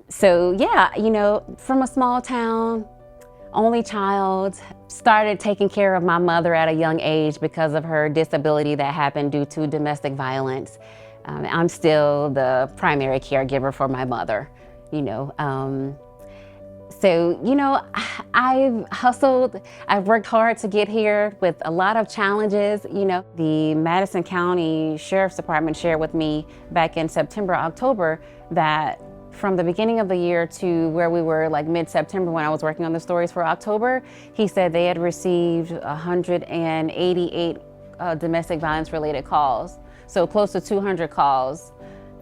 So yeah, from a small town, only child, started taking care of my mother at a young age because of her disability that happened due to domestic violence. I'm still the primary caregiver for my mother, you know. I've hustled, I've worked hard to get here with a lot of challenges. The Madison County Sheriff's Department shared with me back in September, October, that from the beginning of the year to where we were like mid-September when I was working on the stories for October, he said they had received 188 domestic violence related calls. So close to 200 calls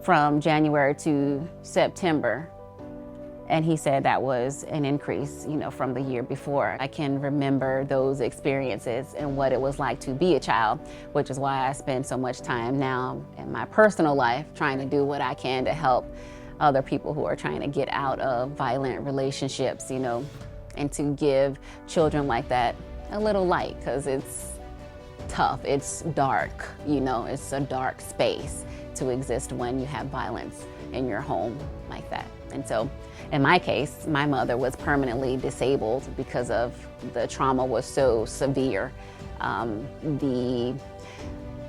from January to September. And he said that was an increase, from the year before. I can remember those experiences and what it was like to be a child, which is why I spend so much time now in my personal life trying to do what I can to help other people who are trying to get out of violent relationships, and to give children like that a little light, because it's tough, it's dark, it's a dark space to exist when you have violence in your home like that. And so in my case, my mother was permanently disabled because of the trauma was so severe. The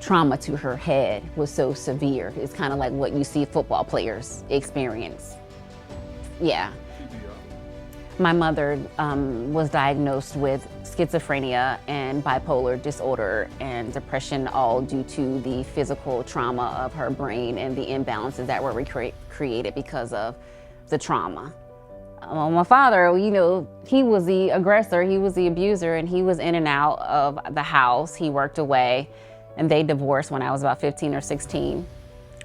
trauma to her head was so severe. It's kind of like what you see football players experience. Yeah. My mother was diagnosed with schizophrenia and bipolar disorder and depression, all due to the physical trauma of her brain and the imbalances that were created because of the trauma. My father, he was the aggressor, he was the abuser, and he was in and out of the house. He worked away, and they divorced when I was about 15 or 16.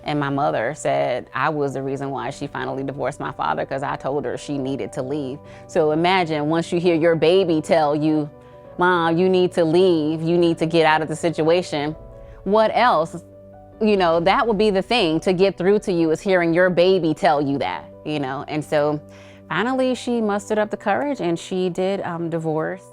And my mother said I was the reason why she finally divorced my father, because I told her she needed to leave. So imagine once you hear your baby tell you, Mom, you need to leave, you need to get out of the situation. What else? That would be the thing to get through to you, is hearing your baby tell you that, And so finally she mustered up the courage and she did divorce.